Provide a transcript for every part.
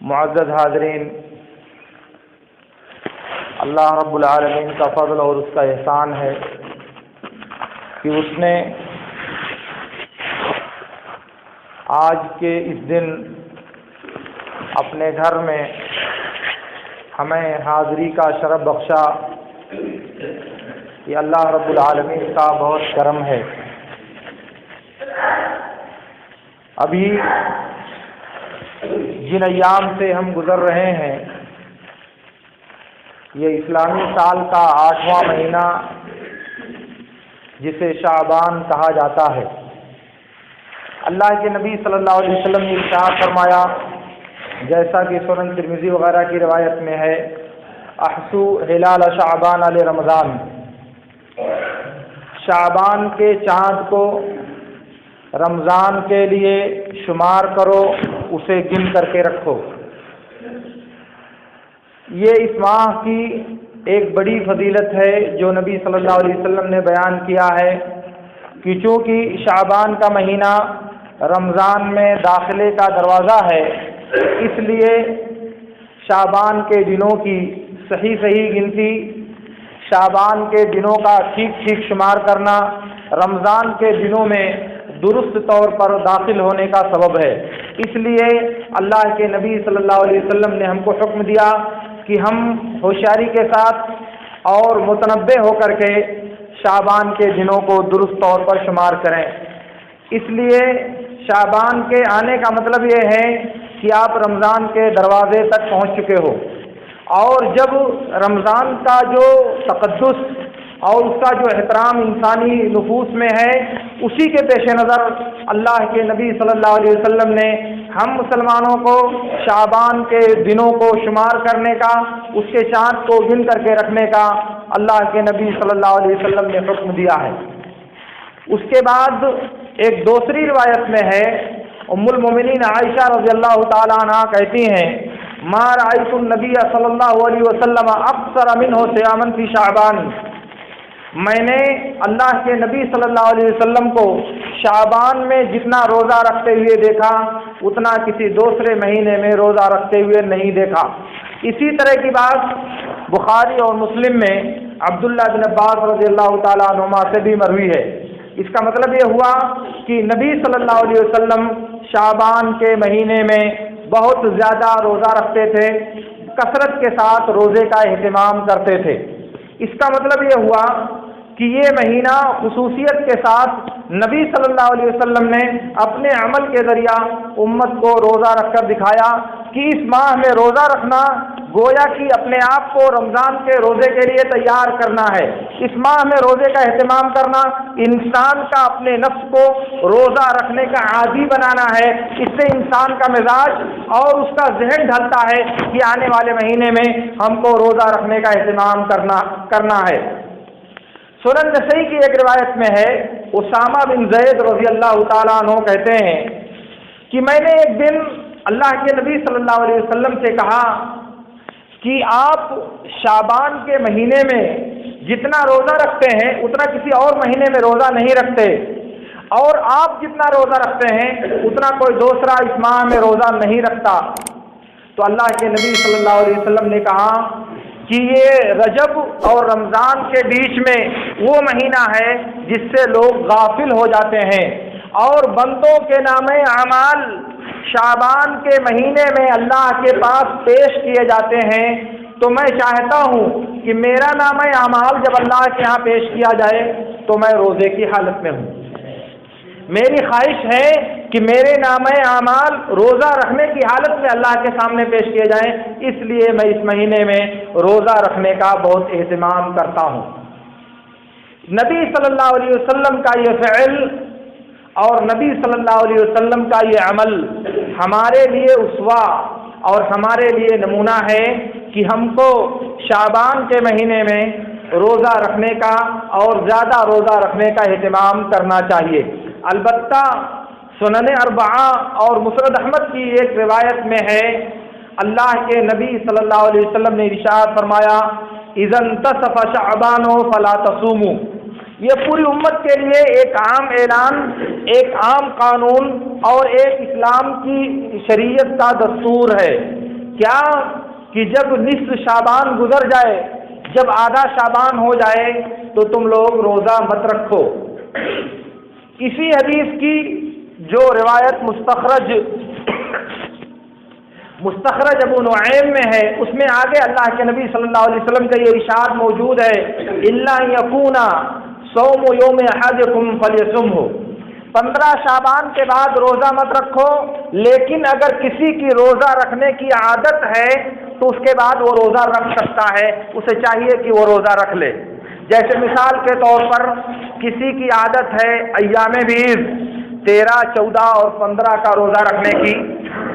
معزز حاضرین، اللہ رب العالمین کا فضل اور اس کا احسان ہے کہ اس نے آج کے اس دن اپنے گھر میں ہمیں حاضری کا شرف بخشا۔ یہ اللہ رب العالمین کا بہت کرم ہے۔ ابھی جن ایام سے ہم گزر رہے ہیں، یہ اسلامی سال کا 8واں مہینہ جسے شعبان کہا جاتا ہے، اللہ کے نبی صلی اللہ علیہ وسلم نے ارشاد فرمایا، جیسا کہ سنن ترمذی وغیرہ کی روایت میں ہے، احسو ہلال شعبان علی رمضان، شعبان کے چاند کو رمضان کے لیے شمار کرو، اسے گن کر کے رکھو۔ یہ اس ماہ کی ایک بڑی فضیلت ہے جو نبی صلی اللہ علیہ وسلم نے بیان کیا ہے کہ چونکہ شعبان کا مہینہ رمضان میں داخلے کا دروازہ ہے، اس لیے شعبان کے دنوں کی صحیح گنتی، شعبان کے دنوں کا ٹھیک شمار کرنا رمضان کے دنوں میں درست طور پر داخل ہونے کا سبب ہے۔ اس لیے اللہ کے نبی صلی اللہ علیہ وسلم نے ہم کو حکم دیا کہ ہم ہوشیاری کے ساتھ اور متنبہ ہو کر کے شعبان کے دنوں کو درست طور پر شمار کریں۔ اس لیے شعبان کے آنے کا مطلب یہ ہے کہ آپ رمضان کے دروازے تک پہنچ چکے ہو، اور جب رمضان کا جو تقدس اور اس کا جو احترام انسانی نفوس میں ہے، اسی کے پیش نظر اللہ کے نبی صلی اللہ علیہ وسلم نے ہم مسلمانوں کو شعبان کے دنوں کو شمار کرنے کا، اس کے چاند کو گن کر کے رکھنے کا اللہ کے نبی صلی اللہ علیہ وسلم نے حکم دیا ہے۔ اس کے بعد ایک دوسری روایت میں ہے، ام المومنین عائشہ رضی اللہ تعالی عنہ کہتی ہیں، ما رأیت النبی صلی اللہ علیہ وسلم اکثر منہ صیاما فی شعبان، میں نے اللہ کے نبی صلی اللہ علیہ وسلم کو شعبان میں جتنا روزہ رکھتے ہوئے دیکھا اتنا کسی دوسرے مہینے میں روزہ رکھتے ہوئے نہیں دیکھا۔ اسی طرح کی بات بخاری اور مسلم میں عبداللہ بن عباس رضی اللہ تعالیٰ عنہما سے بھی مروی ہے۔ اس کا مطلب یہ ہوا کہ نبی صلی اللہ علیہ وسلم شعبان کے مہینے میں بہت زیادہ روزہ رکھتے تھے، کثرت کے ساتھ روزے کا اہتمام کرتے تھے۔ اس کا مطلب یہ ہوا کہ یہ مہینہ خصوصیت کے ساتھ نبی صلی اللہ علیہ وسلم نے اپنے عمل کے ذریعہ امت کو روزہ رکھ کر دکھایا کہ اس ماہ میں روزہ رکھنا گویا کہ اپنے آپ کو رمضان کے روزے کے لیے تیار کرنا ہے۔ اس ماہ میں روزے کا اہتمام کرنا انسان کا اپنے نفس کو روزہ رکھنے کا عادی بنانا ہے۔ اس سے انسان کا مزاج اور اس کا ذہن ڈھلتا ہے کہ آنے والے مہینے میں ہم کو روزہ رکھنے کا اہتمام کرنا ہے۔ سنن نسائی کی ایک روایت میں ہے، اسامہ بن زید رضی اللہ تعالیٰ عنہ کہتے ہیں کہ میں نے ایک دن اللہ کے نبی صلی اللہ علیہ وسلم سے کہا کہ آپ شعبان کے مہینے میں جتنا روزہ رکھتے ہیں اتنا کسی اور مہینے میں روزہ نہیں رکھتے، اور آپ جتنا روزہ رکھتے ہیں اتنا کوئی دوسرا اس ماہ میں روزہ نہیں رکھتا۔ تو اللہ کے نبی صلی اللہ علیہ وسلم نے کہا کہ یہ رجب اور رمضان کے بیچ میں وہ مہینہ ہے جس سے لوگ غافل ہو جاتے ہیں، اور بندوں کے نامہ اعمال شعبان کے مہینے میں اللہ کے پاس پیش کیے جاتے ہیں۔ تو میں چاہتا ہوں کہ میرا نامہ اعمال جب اللہ کے یہاں پیش کیا جائے تو میں روزے کی حالت میں ہوں۔ میری خواہش ہے کہ میرے نامہ اعمال روزہ رکھنے کی حالت میں اللہ کے سامنے پیش کیے جائیں، اس لیے میں اس مہینے میں روزہ رکھنے کا بہت اہتمام کرتا ہوں۔ نبی صلی اللہ علیہ وسلم کا یہ فعل اور نبی صلی اللہ علیہ وسلم کا یہ عمل ہمارے لیے اسوہ اور ہمارے لیے نمونہ ہے کہ ہم کو شعبان کے مہینے میں روزہ رکھنے کا اور زیادہ روزہ رکھنے کا اہتمام کرنا چاہیے۔ البتہ سنن اربعہ اور مسند احمد کی ایک روایت میں ہے، اللہ کے نبی صلی اللہ علیہ وسلم نے ارشاد فرمایا، اذا انتصف شعبان فلا تصوموا، یہ پوری امت کے لیے ایک عام اعلان، ایک عام قانون اور ایک اسلام کی شریعت کا دستور ہے کیا کہ جب نصف شعبان گزر جائے، جب آدھا شعبان ہو جائے تو تم لوگ روزہ مت رکھو۔ اسی حدیث کی جو روایت مستخرج ابو نعیم میں ہے، اس میں آگے اللہ کے نبی صلی اللہ علیہ وسلم کا یہ ارشاد موجود ہے، الا یکون صوم یوم احدکم فلیصمہ، 15 شعبان کے بعد روزہ مت رکھو، لیکن اگر کسی کی روزہ رکھنے کی عادت ہے تو اس کے بعد وہ روزہ رکھ سکتا ہے، اسے چاہیے کہ وہ روزہ رکھ لے۔ جیسے مثال کے طور پر کسی کی عادت ہے ایام بیض 13، 14 اور 15 کا روزہ رکھنے کی،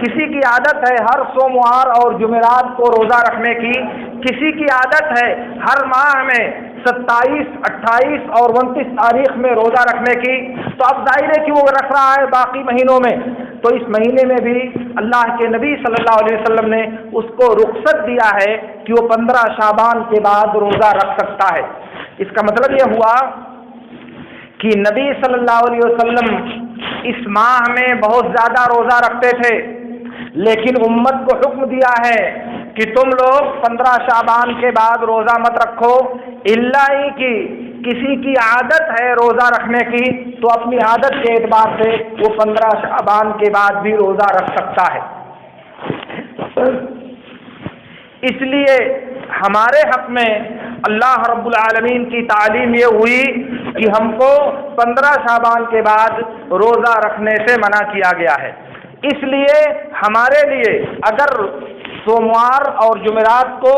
کسی کی عادت ہے ہر سوموار اور جمعرات کو روزہ رکھنے کی، کسی کی عادت ہے ہر ماہ میں 27، 28 اور 29 تاریخ میں روزہ رکھنے کی، تو اب ظاہر ہے کہ وہ رکھ رہا ہے باقی مہینوں میں، تو اس مہینے میں بھی اللہ کے نبی صلی اللہ علیہ وسلم نے اس کو رخصت دیا ہے کہ وہ 15 شعبان کے بعد روزہ رکھ سکتا ہے۔ اس کا مطلب یہ ہوا کہ نبی صلی اللہ علیہ وسلم اس ماہ میں بہت زیادہ روزہ رکھتے تھے، لیکن امت کو حکم دیا ہے کہ تم لوگ 15 شعبان کے بعد روزہ مت رکھو، الا ہی کہ کسی کی عادت ہے روزہ رکھنے کی تو اپنی عادت کے اعتبار سے وہ 15 شعبان کے بعد بھی روزہ رکھ سکتا ہے۔ اس لیے ہمارے حق میں اللہ رب العالمین کی تعلیم یہ ہوئی کہ ہم کو 15 شعبان کے بعد روزہ رکھنے سے منع کیا گیا ہے۔ اس لیے ہمارے لیے اگر سوموار اور جمعرات کو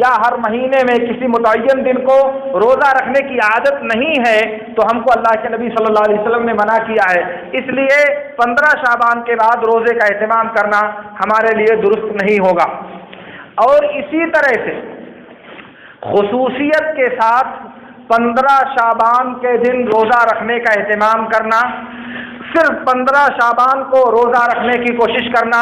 یا ہر مہینے میں کسی متعین دن کو روزہ رکھنے کی عادت نہیں ہے تو ہم کو اللہ کے نبی صلی اللہ علیہ وسلم نے منع کیا ہے، اس لیے 15 شعبان کے بعد روزے کا اہتمام کرنا ہمارے لیے درست نہیں ہوگا۔ اور اسی طرح سے خصوصیت کے ساتھ 15 شعبان کے دن روزہ رکھنے کا اہتمام کرنا، صرف 15 شعبان کو روزہ رکھنے کی کوشش کرنا،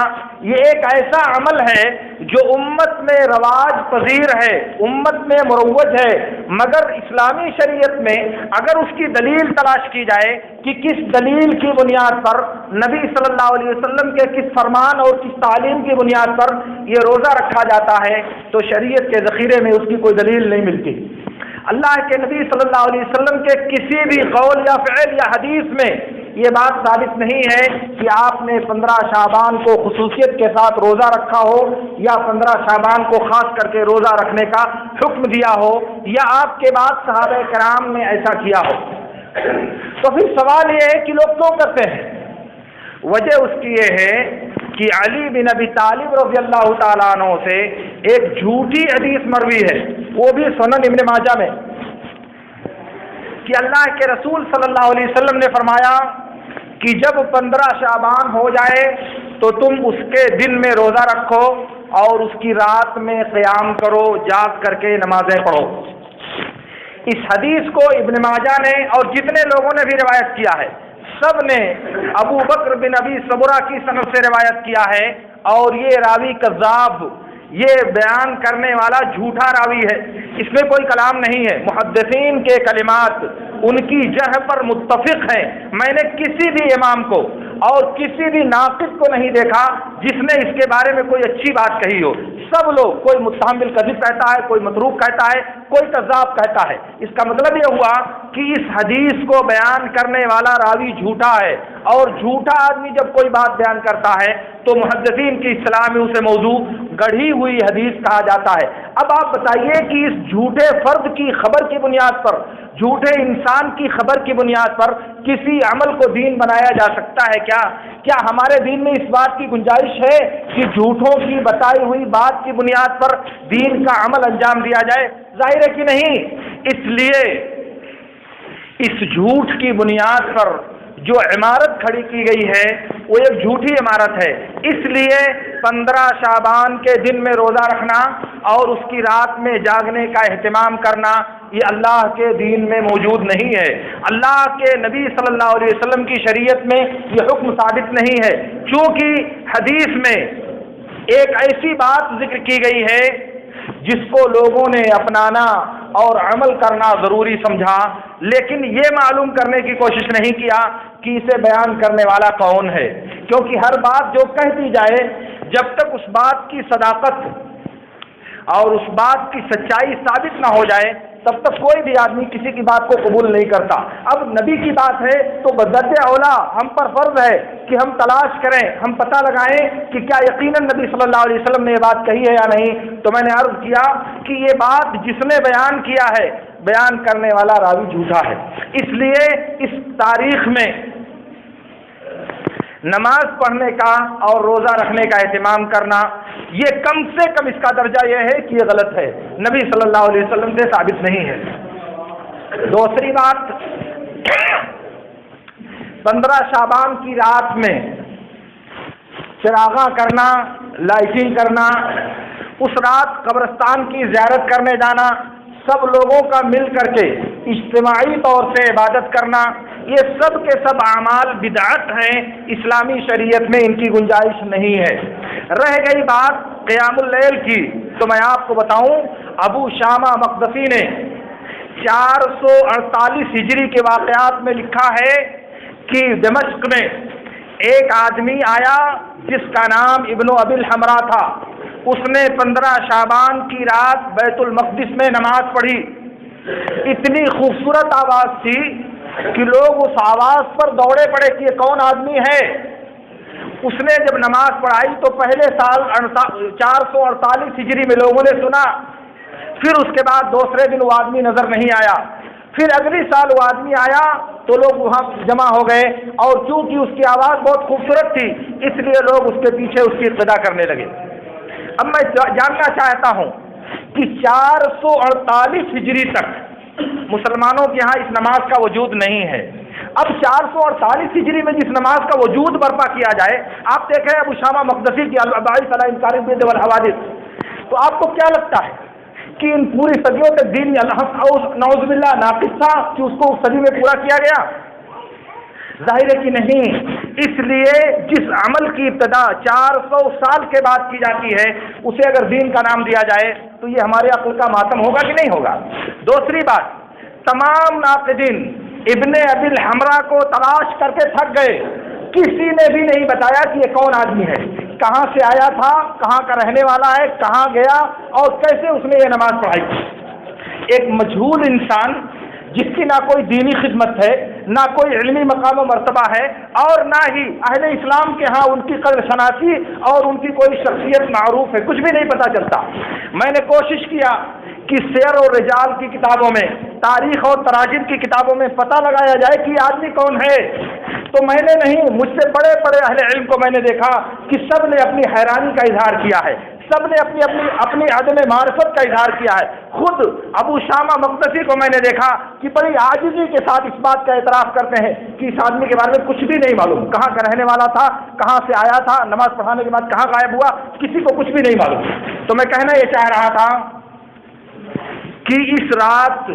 یہ ایک ایسا عمل ہے جو امت میں رواج پذیر ہے، امت میں مروج ہے، مگر اسلامی شریعت میں اگر اس کی دلیل تلاش کی جائے کہ کس دلیل کی بنیاد پر، نبی صلی اللہ علیہ وسلم کے کس فرمان اور کس تعلیم کی بنیاد پر یہ روزہ رکھا جاتا ہے، تو شریعت کے ذخیرے میں اس کی کوئی دلیل نہیں ملتی۔ اللہ کے نبی صلی اللہ علیہ وسلم کے کسی بھی قول یا فعل یا حدیث میں یہ بات ثابت نہیں ہے کہ آپ نے 15 شعبان کو خصوصیت کے ساتھ روزہ رکھا ہو یا 15 شعبان کو خاص کر کے روزہ رکھنے کا حکم دیا ہو یا آپ کے بعد صحابہ کرام نے ایسا کیا ہو۔ تو پھر سوال یہ ہے کہ لوگ کیوں کرتے ہیں؟ وجہ اس کی یہ ہے کہ علی بن ابی طالب رضی اللہ تعالیٰ عنہ سے ایک جھوٹی حدیث مروی ہے، وہ بھی سنن ابن ماجہ میں، کہ اللہ کے رسول صلی اللہ علیہ وسلم نے فرمایا کہ جب 15 شعبان ہو جائے تو تم اس کے دن میں روزہ رکھو اور اس کی رات میں قیام کرو، جاگ کر کے نمازیں پڑھو۔ اس حدیث کو ابن ماجہ نے اور جتنے لوگوں نے بھی روایت کیا ہے سب نے ابو بکر بن ابی صبرہ کی سند سے روایت کیا ہے، اور یہ راوی کذاب، یہ بیان کرنے والا جھوٹا راوی ہے، اس میں کوئی کلام نہیں ہے۔ محدثین کے کلمات ان کی جرح پر متفق ہیں، میں نے کسی بھی امام کو اور کسی بھی ناقد کو نہیں دیکھا جس نے اس کے بارے میں کوئی اچھی بات کہی ہو۔ سب لوگ، کوئی متهم بالکذب کہتا ہے، کوئی متروک کہتا ہے، کوئی کذاب کہتا ہے۔ اس کا مطلب یہ ہوا کہ اس حدیث کو بیان کرنے والا راوی جھوٹا ہے، اور جھوٹا آدمی جب کوئی بات بیان کرتا ہے تو محدثین کی اصطلاح میں اسے موضوع گڑھی ہوئی حدیث کہا جاتا ہے۔ اب آپ بتائیے کہ اس جھوٹے فرد کی خبر کی بنیاد پر، جھوٹے انسان کی خبر کی بنیاد پر کسی عمل کو دین بنایا جا سکتا ہے کیا؟ کیا ہمارے دین میں اس بات کی گنجائش ہے کہ جھوٹوں کی بتائی ہوئی بات کی بنیاد پر دین کا عمل انجام دیا جائے؟ ظاہر ہے کہ نہیں۔ اس لیے اس جھوٹ کی بنیاد پر جو عمارت کھڑی کی گئی ہے وہ ایک جھوٹی عمارت ہے۔ اس لیے 15 شعبان کے دن میں روزہ رکھنا اور اس کی رات میں جاگنے کا اہتمام کرنا یہ اللہ کے دین میں موجود نہیں ہے۔ اللہ کے نبی صلی اللہ علیہ وسلم کی شریعت میں یہ حکم ثابت نہیں ہے، چونکہ حدیث میں ایک ایسی بات ذکر کی گئی ہے جس کو لوگوں نے اپنانا اور عمل کرنا ضروری سمجھا، لیکن یہ معلوم کرنے کی کوشش نہیں کیا کہ اسے بیان کرنے والا کون ہے، کیونکہ ہر بات جو کہہ دی جائے جب تک اس بات کی صداقت اور اس بات کی سچائی ثابت نہ ہو جائے تب تک کوئی بھی آدمی کسی کی بات کو قبول نہیں کرتا۔ اب نبی کی بات ہے تو بدرجہ اولا ہم پر فرض ہے کہ ہم تلاش کریں، ہم پتہ لگائیں کہ کیا یقیناً نبی صلی اللہ علیہ وسلم نے یہ بات کہی ہے یا نہیں۔ تو میں نے عرض کیا کہ یہ بات جس نے بیان کیا ہے، بیان کرنے والا راوی جھوٹا ہے، اس لیے اس تاریخ میں نماز پڑھنے کا اور روزہ رکھنے کا اہتمام کرنا، یہ کم سے کم اس کا درجہ یہ ہے کہ یہ غلط ہے، نبی صلی اللہ علیہ وسلم سے ثابت نہیں ہے۔ دوسری بات، 15 شعبان کی رات میں چراغاں کرنا، لائٹنگ کرنا، اس رات قبرستان کی زیارت کرنے جانا، سب لوگوں کا مل کر کے اجتماعی طور سے عبادت کرنا، یہ سب کے سب اعمال بدعت ہیں، اسلامی شریعت میں ان کی گنجائش نہیں ہے۔ رہ گئی بات قیام اللیل کی، تو میں آپ کو بتاؤں ابو شامہ مقدسی نے 448 ہجری کے واقعات میں لکھا ہے کہ دمشق میں ایک آدمی آیا جس کا نام ابن ابی الحمرا تھا، اس نے 15 شعبان کی رات بیت المقدس میں نماز پڑھی، اتنی خوبصورت آواز تھی کہ لوگ اس آواز پر دوڑے پڑے کہ یہ کون آدمی ہے۔ اس نے جب نماز پڑھائی تو پہلے سال 448 ہجری میں لوگوں نے سنا، پھر اس کے بعد دوسرے دن وہ آدمی نظر نہیں آیا، پھر اگلی سال وہ آدمی آیا تو لوگ وہاں جمع ہو گئے، اور چونکہ اس کی آواز بہت خوبصورت تھی اس لیے لوگ اس کے پیچھے اس کی اقتدا کرنے لگے۔ اب میں جاننا چاہتا ہوں کہ 448 ہجری تک مسلمانوں کے ہاں اس نماز کا وجود نہیں ہے۔ اب 448 ہجری میں جس نماز کا وجود برپا کیا جائے، آپ دیکھیں ابو شامہ مقدسی کی الباعث علی انکار البدع والحوادث، تو آپ کو کیا لگتا ہے کہ ان پوری صدیوں سے دین نعوذ باللہ ناقص تھا کہ اس کو صدی میں پورا کیا گیا؟ ظاہر ہے کہ نہیں۔ اس لیے جس عمل کی ابتدا 400 سال کے بعد کی جاتی ہے اسے اگر دین کا نام دیا جائے تو یہ ہمارے عقل کا ماتم ہوگا کہ نہیں ہوگا؟ دوسری بات، تمام ناقدین ابن ابی الحمرا کو تلاش کر کے تھک گئے، کسی نے بھی نہیں بتایا کہ یہ کون آدمی ہے، کہاں سے آیا تھا، کہاں کا رہنے والا ہے، کہاں گیا اور کیسے اس نے یہ نماز پڑھائی۔ ایک مجہول انسان جس کی نہ کوئی دینی خدمت ہے، نہ کوئی علمی مقام و مرتبہ ہے، اور نہ ہی اہل اسلام کے ہاں ان کی قدر شناسی اور ان کی کوئی شخصیت معروف ہے، کچھ بھی نہیں پتہ چلتا۔ میں نے کوشش کیا کہ سیر اور رجال کی کتابوں میں، تاریخ اور تراجم کی کتابوں میں پتہ لگایا جائے کہ یہ آدمی کون ہے، تو میں نے نہیں، مجھ سے بڑے بڑے اہل علم کو میں نے دیکھا کہ سب نے اپنی حیرانی کا اظہار کیا ہے، سب نے اپنی عدم معرفت کا اظہار کیا ہے۔ خود ابو شامہ مقدسی کو میں نے دیکھا کہ بڑی عاجزی کے ساتھ اس بات کا اعتراف کرتے ہیں کہ اس آدمی کے بارے میں کچھ بھی نہیں معلوم، کہاں کا رہنے والا تھا، کہاں سے آیا تھا، نماز پڑھانے کے بعد کہاں غائب ہوا، کسی کو کچھ بھی نہیں معلوم۔ تو میں کہنا یہ چاہ رہا تھا کہ اس رات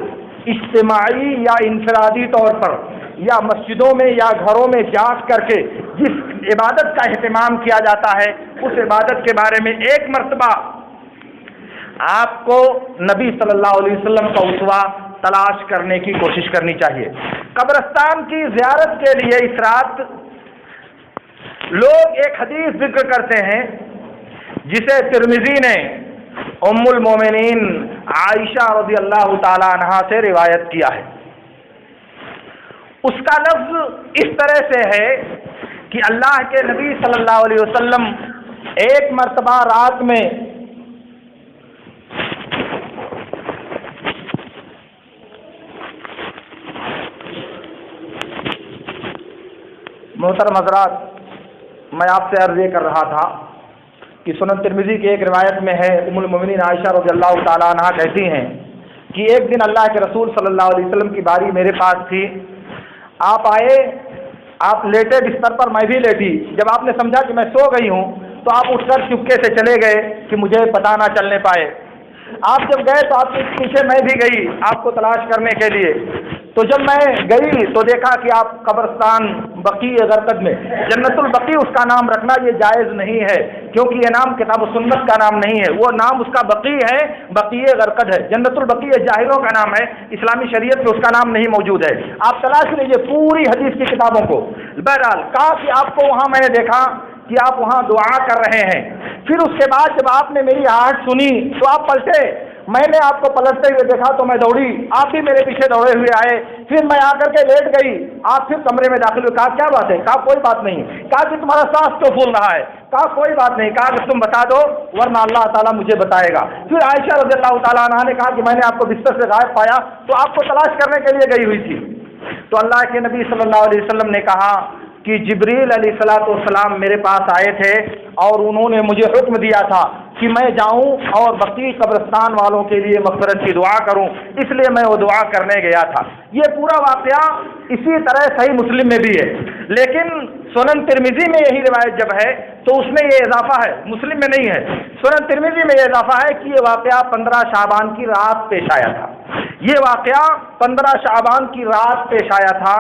اجتماعی یا انفرادی طور پر یا مسجدوں میں یا گھروں میں جاگ کر کے جس عبادت کا اہتمام کیا جاتا ہے اس عبادت کے بارے میں ایک مرتبہ آپ کو نبی صلی اللہ علیہ وسلم کا اسوہ تلاش کرنے کی کوشش کرنی چاہیے۔ قبرستان کی زیارت کے لیے اس رات لوگ ایک حدیث ذکر کرتے ہیں جسے ترمذی نے ام المومنین عائشہ رضی اللہ تعالی عنہا سے روایت کیا ہے۔ اس کا لفظ اس طرح سے ہے کہ اللہ کے نبی صلی اللہ علیہ وسلم ایک مرتبہ رات میں محترم حضرات، میں آپ سے عرض یہ کر رہا تھا کہ سنن ترمذی کی ایک روایت میں ہے، ام المومنین عائشہ رضی اللہ تعالیٰ عنہا کہتی ہیں کہ ایک دن اللہ کے رسول صلی اللہ علیہ وسلم کی باری میرے پاس تھی، آپ آئے، آپ لیٹے بستر پر، میں بھی لیٹی، جب آپ نے سمجھا کہ میں سو گئی ہوں تو آپ اٹھ کر چپکے سے چلے گئے کہ مجھے پتہ نہ چلنے پائے۔ آپ جب گئے تو آپ کے پیچھے میں بھی گئی آپ کو تلاش کرنے کے لیے، تو جب میں گئی تو دیکھا کہ آپ قبرستان بقیع غرقد میں، جنت البقیع اس کا نام رکھنا یہ جائز نہیں ہے کیونکہ یہ نام کتاب و سنت کا نام نہیں ہے، وہ نام اس کا بقیع ہے، بقیع غرقد ہے، جنت البقیع جاہلوں کا نام ہے، اسلامی شریعت میں اس کا نام نہیں موجود ہے۔ آپ تلاش لیجیے پوری حدیث کی کتابوں کو۔ بہرحال کہا کہ آپ کو وہاں میں نے دیکھا کہ آپ وہاں دعا کر رہے ہیں، پھر اس کے بعد جب آپ نے میری آہٹ سنی تو آپ پلٹے، میں نے آپ کو پلٹتے ہوئے دیکھا تو میں دوڑی، آپ بھی میرے پیچھے دوڑے ہوئے آئے، پھر میں آ کر کے لیٹ گئی، آپ پھر کمرے میں داخل ہوئے، کہا کیا بات ہے؟ کہا کوئی بات نہیں، کہا کہ تمہارا سانس کیوں پھول رہا ہے؟ کہا کوئی بات نہیں، کہا کہ تم بتا دو ورنہ اللہ تعالیٰ مجھے بتائے گا۔ پھر عائشہ رضی اللہ تعالیٰ عنہا نے کہا کہ میں نے آپ کو بستر سے غائب پایا تو آپ کو تلاش کرنے کے لیے گئی ہوئی تھی۔ تو اللہ کے نبی صلی اللہ علیہ وسلم نے کہا کہ جبریل علیہ الصلوۃ والسلام میرے پاس آئے تھے اور انہوں نے مجھے حکم دیا تھا کہ میں جاؤں اور بقیع قبرستان والوں کے لیے مغفرت کی دعا کروں، اس لیے میں وہ دعا کرنے گیا تھا۔ یہ پورا واقعہ اسی طرح صحیح مسلم میں بھی ہے، لیکن سنن ترمذی میں یہی روایت جب ہے تو اس میں یہ اضافہ ہے، مسلم میں نہیں ہے۔ سنن ترمذی میں یہ اضافہ ہے کہ یہ واقعہ 15 شعبان کی رات پیش آیا تھا، یہ واقعہ 15 شعبان کی رات پیش آیا تھا،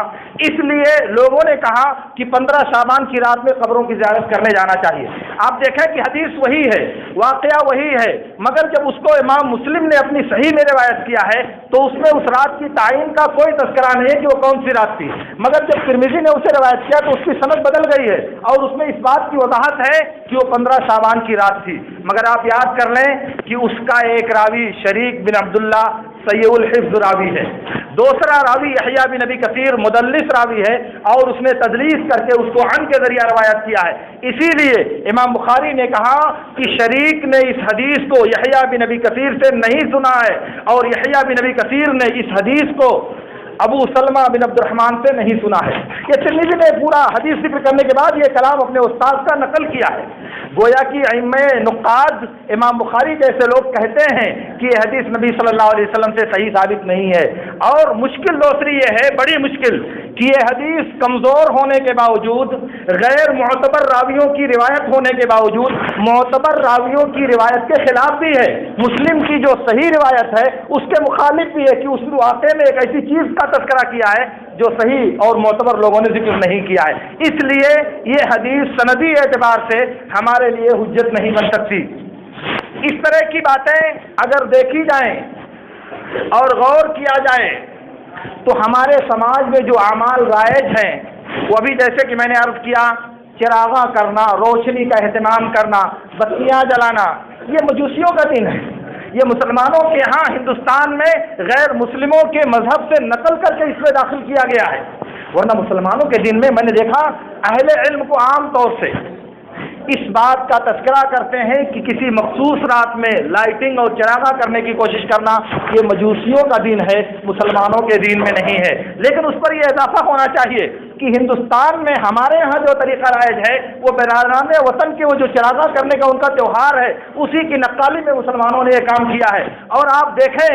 اس لیے لوگوں نے کہا کہ 15 شعبان کی رات میں قبروں کی زیارت کرنے جانا چاہیے۔ آپ دیکھیں کہ حدیث وہی ہے، واقعہ وہی ہے، مگر جب اس کو امام مسلم نے اپنی صحیح میں روایت کیا ہے تو اس میں اس رات کی تعین کا کوئی تذکرہ نہیں ہے کہ وہ کون سی رات تھی، مگر جب ترمذی نے اسے روایت کیا تو اس کی سند بدل گئی ہے اور اس میں اس بات کی وضاحت ہے کہ وہ 15 شعبان کی رات تھی۔ مگر آپ یاد کر لیں کہ اس کا ایک راوی شریک بن عبداللہ سیء الحفظ راوی ہے، دوسرا راوی یحییٰ بن ابی کثیر مدلس راوی ہے اور اس نے تدلیس کر کے اس کو عن کے ذریعہ روایت کیا ہے۔ اسی لیے امام بخاری نے کہا کہ شریک نے اس حدیث کو یحییٰ بن ابی کثیر سے نہیں سنا ہے اور یحییٰ بن ابی کثیر نے اس حدیث کو ابو سلمہ بن عبد الرحمن سے نہیں سنا ہے۔ یہ ترمذی نے پورا حدیث ذکر کرنے کے بعد یہ کلام اپنے استاد کا نقل کیا ہے، گویا کہ ائمہ نقاد امام بخاری جیسے لوگ کہتے ہیں کہ یہ حدیث نبی صلی اللہ علیہ وسلم سے صحیح ثابت نہیں ہے۔ اور مشکل دوسری یہ ہے، بڑی مشکل، کہ یہ حدیث کمزور ہونے کے باوجود، غیر معتبر راویوں کی روایت ہونے کے باوجود، معتبر راویوں کی روایت کے خلاف بھی ہے۔ مسلم کی جو صحیح روایت ہے اس کے مخالف بھی ہے کہ اس واقعے میں ایک ایسی چیز کا تذکرہ کیا ہے جو صحیح اور معتبر لوگوں نے ذکر نہیں کیا ہے، اس لیے یہ حدیث سندی اعتبار سے ہمارے لیے حجت نہیں بن سکتی۔ اس طرح کی باتیں اگر دیکھی جائیں اور غور کیا جائے تو ہمارے سماج میں جو اعمال رائج ہیں وہ بھی جیسے کہ میں نے عرض کیا، چراغاں کرنا، روشنی کا اہتمام کرنا، بتیاں جلانا، یہ مجوسیوں کا دین ہے۔ یہ مسلمانوں کے ہاں ہندوستان میں غیر مسلموں کے مذہب سے نقل کر کے اس میں داخل کیا گیا ہے، ورنہ مسلمانوں کے دین میں نے دیکھا اہل علم کو عام طور سے اس بات کا تذکرہ کرتے ہیں کہ کسی مخصوص رات میں لائٹنگ اور چراغاں کرنے کی کوشش کرنا یہ مجوسیوں کا دین ہے، مسلمانوں کے دین میں نہیں ہے۔ لیکن اس پر یہ اضافہ ہونا چاہیے کہ ہندوستان میں ہمارے ہاں جو طریقہ رائج ہے وہ بیرون وطن کے وہ جو چراغاں کرنے کا ان کا تہوار ہے اسی کی نقالی میں مسلمانوں نے یہ کام کیا ہے۔ اور آپ دیکھیں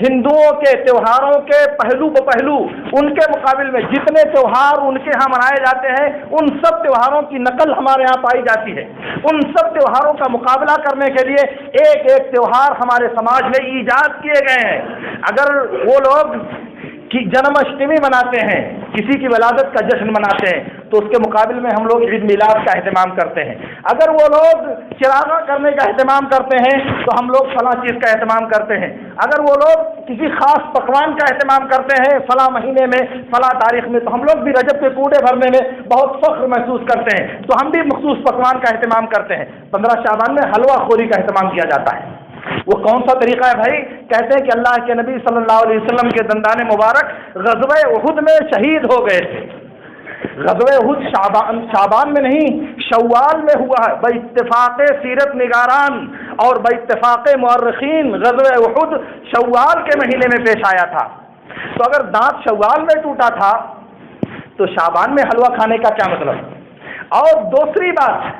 ہندوؤں کے تہواروں کے پہلو بپہلو ان کے مقابل میں جتنے تہوار ان کے ہاں منائے جاتے ہیں ان سب تہواروں کی نقل ہمارے ہاں پائی جاتی ہے۔ ان سب تہواروں کا مقابلہ کرنے کے لیے ایک ایک تہوار ہمارے سماج میں ایجاد کیے گئے ہیں۔ اگر وہ لوگ کہ جنم اشٹمی مناتے ہیں، کسی کی ولادت کا جشن مناتے ہیں، تو اس کے مقابل میں ہم لوگ عید میلاد کا اہتمام کرتے ہیں۔ اگر وہ لوگ چراغاں کرنے کا اہتمام کرتے ہیں تو ہم لوگ فلاں چیز کا اہتمام کرتے ہیں۔ اگر وہ لوگ کسی خاص پکوان کا اہتمام کرتے ہیں فلاں مہینے میں فلاں تاریخ میں، تو ہم لوگ بھی رجب کے کوڑے بھرنے میں بہت فخر محسوس کرتے ہیں، تو ہم بھی مخصوص پکوان کا اہتمام کرتے ہیں۔ 15 شعبان میں حلوہ خوری کا اہتمام کیا جاتا ہے۔ وہ کون سا طریقہ ہے بھائی؟ کہتے ہیں کہ اللہ کے نبی صلی اللہ علیہ وسلم کے دندان مبارک غزوہ احد میں شہید ہو گئے تھے۔ غزوہ احد شعبان میں نہیں، شوال میں ہوا ہے۔ باتفاق سیرت نگاران اور باتفاق مورخین غزوہ احد شوال کے مہینے میں پیش آیا تھا۔ تو اگر دانت شوال میں ٹوٹا تھا تو شعبان میں حلوہ کھانے کا کیا مطلب؟ اور دوسری بات،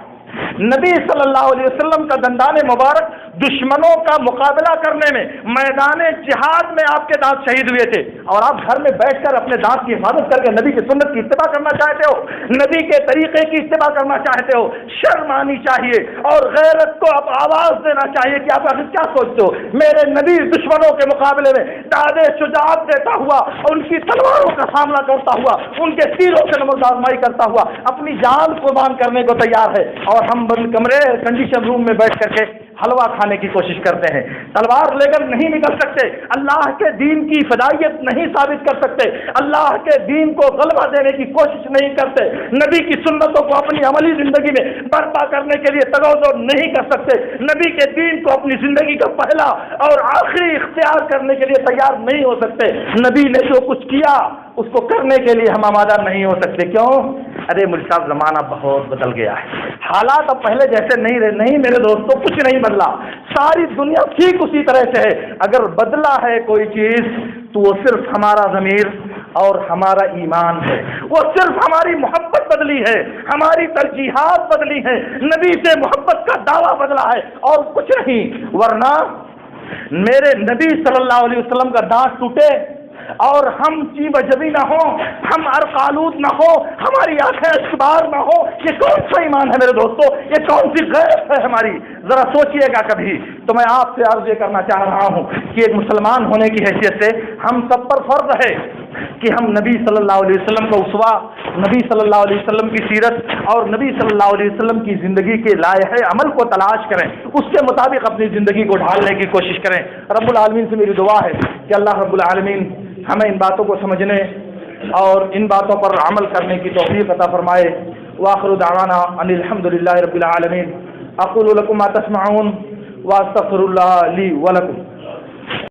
نبی صلی اللہ علیہ وسلم کا دندان مبارک دشمنوں کا مقابلہ کرنے میں میدان جہاد میں آپ کے دانت شہید ہوئے تھے، اور آپ گھر میں بیٹھ کر اپنے دانت کی حفاظت کر کے نبی کی سنت کی اتباع کرنا چاہتے ہو، نبی کے طریقے کی اتباع کرنا چاہتے ہو۔ شرم آنی چاہیے اور غیرت کو اب آواز دینا چاہیے کہ آپ آخر کیا سوچتے ہو؟ میرے نبی دشمنوں کے مقابلے میں داد شجاعت دیتا ہوا، ان کی تلواروں کا سامنا کرتا ہوا، ان کے تیروں سے نمک آزمائی کرتا ہوا اپنی جان قربان کرنے کو تیار ہے، اور ہم بند کمرے کنڈیشن روم میں بیٹھ کر کے حلوہ کھانے کی کوشش کرتے ہیں، تلوار لے کر نہیں نکل سکتے، اللہ کے دین کی فدائیت نہیں ثابت کر سکتے، اللہ کے دین کو غلبہ دینے کی کوشش نہیں کرتے، نبی کی سنتوں کو اپنی عملی زندگی میں برپا کرنے کے لیے تغوزو نہیں کر سکتے، نبی کے دین کو اپنی زندگی کا پہلا اور آخری اختیار کرنے کے لیے تیار نہیں ہو سکتے، نبی نے جو کچھ کیا اس کو کرنے کے لیے ہم آمادہ نہیں ہو سکتے۔ کیوں؟ ارے مجھ صاحب زمانہ بہت بدل گیا ہے، حالات اب پہلے جیسے نہیں رہے۔ نہیں میرے دوستوں، کچھ نہیں بدلا، ساری دنیا ٹھیک اسی طرح سے ہے۔ اگر بدلا ہے کوئی چیز تو وہ صرف ہمارا ضمیر اور ہمارا ایمان ہے، وہ صرف ہماری محبت بدلی ہے، ہماری ترجیحات بدلی ہیں، نبی سے محبت کا دعویٰ بدلا ہے اور کچھ نہیں۔ ورنہ میرے نبی صلی اللہ علیہ وسلم کا دانت ٹوٹے اور ہم چیب جبی نہ ہو، ہم ارقالود نہ ہو، ہماری آنکھیں اشکبار نہ ہو، یہ کون سا ایمان ہے میرے دوستو؟ یہ کون سی غیرت ہے ہماری؟ ذرا سوچئے گا کبھی۔ تو میں آپ سے عرض یہ کرنا چاہ رہا ہوں کہ ایک مسلمان ہونے کی حیثیت سے ہم سب پر فرض ہے کہ ہم نبی صلی اللہ علیہ وسلم کا اسوہ، نبی صلی اللہ علیہ وسلم کی سیرت اور نبی صلی اللہ علیہ وسلم کی زندگی کے لائحہ عمل کو تلاش کریں، اس کے مطابق اپنی زندگی کو ڈھالنے کی کوشش کریں۔ رب العالمین سے میری دعا ہے کہ اللہ رب العالمین ہمیں ان باتوں کو سمجھنے اور ان باتوں پر عمل کرنے کی توفیق عطا فرمائے۔ وآخر دعوانا ان الحمدللہ رب العالمین۔ اقول لکم ما تسمعون واستغفر اللہ لی ولکم۔